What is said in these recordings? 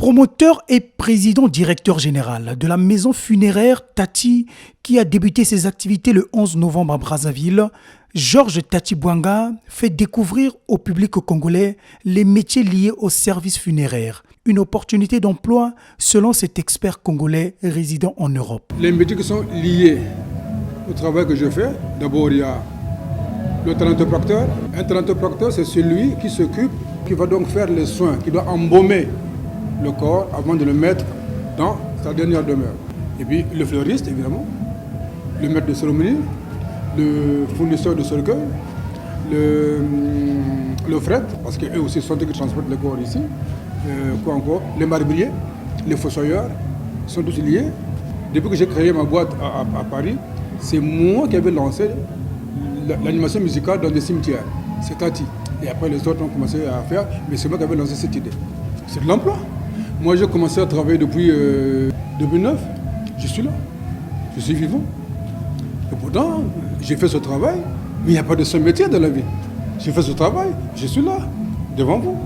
Promoteur et président-directeur général de la maison funéraire Tati, qui a débuté ses activités le 11 novembre à Brazzaville, Georges Tati Bouanga fait découvrir au public congolais les métiers liés au service funéraire. Une opportunité d'emploi selon cet expert congolais résidant en Europe. Les métiers qui sont liés au travail que je fais, d'abord il y a le thanatopracteur. Un thanatopracteur, c'est celui qui s'occupe, qui va donc faire les soins, qui doit embaumer le corps avant de le mettre dans sa dernière demeure. Et puis le fleuriste, évidemment, le maître de cérémonie, le fournisseur de cercueil, le fret, parce qu'eux aussi sont ceux qui transportent le corps ici, quoi encore, les marbriers, les fossoyeurs, sont tous liés. Depuis que j'ai créé ma boîte à Paris, c'est moi qui avais lancé l'animation musicale dans des cimetières. C'est Tati. Et après les autres ont commencé à faire, mais c'est moi qui avais lancé cette idée. C'est de l'emploi. Moi j'ai commencé à travailler depuis 2009. Je suis là. Je suis vivant. Et pourtant, j'ai fait ce travail, mais il n'y a pas de seul métier dans la vie. J'ai fait ce travail, je suis là, devant vous.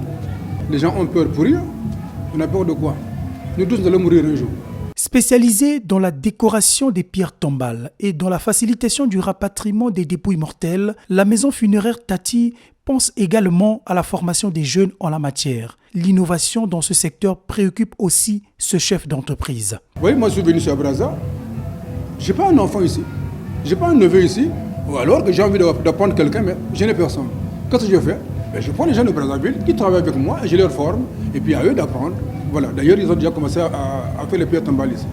Les gens ont peur pour rien. On a peur de quoi? Nous tous, nous allons mourir un jour. Spécialisée dans la décoration des pierres tombales et dans la facilitation du rapatriement des dépouilles mortelles, la maison funéraire Tati pense également à la formation des jeunes en la matière. L'innovation dans ce secteur préoccupe aussi ce chef d'entreprise. Oui, moi je suis venu sur Brazza. Je n'ai pas un enfant ici. Je n'ai pas un neveu ici. Ou alors que j'ai envie d'apprendre quelqu'un, mais je n'ai personne. Qu'est-ce que je fais? Je prends les gens de Brazzaville qui travaillent avec moi, et je leur forme, et puis à eux d'apprendre. Voilà. D'ailleurs, ils ont déjà commencé à faire les pierres tombales ici.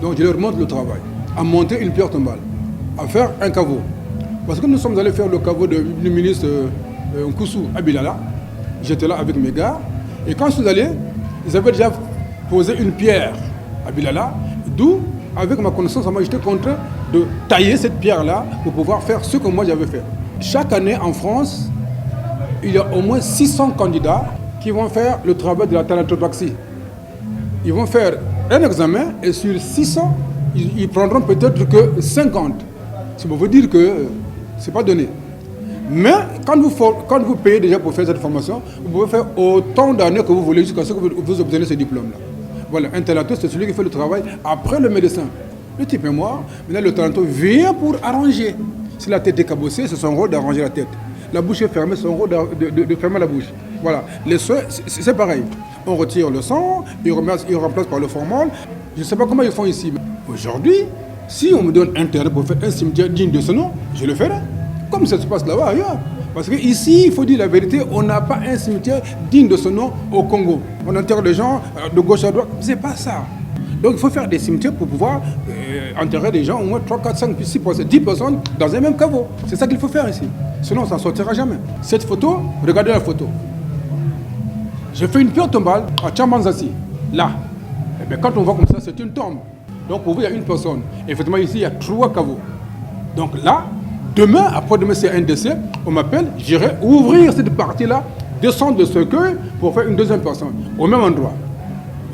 Donc je leur montre le travail. À monter une pierre tombale, à faire un caveau. Parce que nous sommes allés faire le caveau du ministre Nkoussou à Bilala. J'étais là avec mes gars. Et quand je suis allé, ils avaient déjà posé une pierre à Bilala. D'où, avec ma connaissance, moi j'étais contraint de tailler cette pierre-là pour pouvoir faire ce que moi j'avais fait. Chaque année en France, il y a au moins 600 candidats qui vont faire le travail de la thanatopraxie. Ils vont faire un examen et sur 600, ils prendront peut-être que 50. Ça veut dire que ce n'est pas donné. Mais quand vous payez déjà pour faire cette formation, vous pouvez faire autant d'années que vous voulez jusqu'à ce que vous obtenez ce diplôme-là. Voilà, un thanato, c'est celui qui fait le travail après le médecin. Le type est mort, maintenant le thanato vient pour arranger. Si la tête est cabossée, c'est son rôle d'arranger la tête. La bouche est fermée, c'est son rôle de fermer la bouche. Voilà, les soins, c'est pareil. On retire le sang, il remplace par le formol. Je ne sais pas comment ils font ici. Aujourd'hui, si on me donne un terrain pour faire un cimetière digne de ce nom, je le ferai. Comme ça se passe là-bas ailleurs. Parce qu'ici, il faut dire la vérité, on n'a pas un cimetière digne de ce nom au Congo. On enterre les gens de gauche à droite. C'est pas ça. Donc il faut faire des cimetières pour pouvoir enterrer des gens, au moins 3, 4, 5, 6, 10 personnes dans un même caveau. C'est ça qu'il faut faire ici. Sinon, ça ne sortira jamais. Cette photo, regardez la photo. J'ai fait une pierre tombale à Tchamanzassi. Là. Et bien, quand on voit comme ça, c'est une tombe. Donc pour vous, il y a une personne. Et effectivement, ici, il y a 3 caveaux. Donc là, demain, après-demain, c'est un décès, on m'appelle, j'irai ouvrir cette partie-là, descendre le cercueil pour faire une deuxième personne, au même endroit.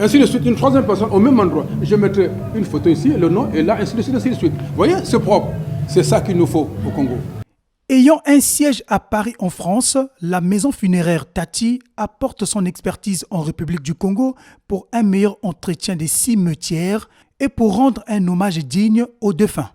Ainsi de suite, une troisième personne au même endroit. Je mettrai une photo ici, le nom est là, ainsi de suite, ainsi de suite. Vous voyez, c'est propre. C'est ça qu'il nous faut au Congo. Ayant un siège à Paris en France, la maison funéraire Tati apporte son expertise en République du Congo pour un meilleur entretien des cimetières et pour rendre un hommage digne aux défunts.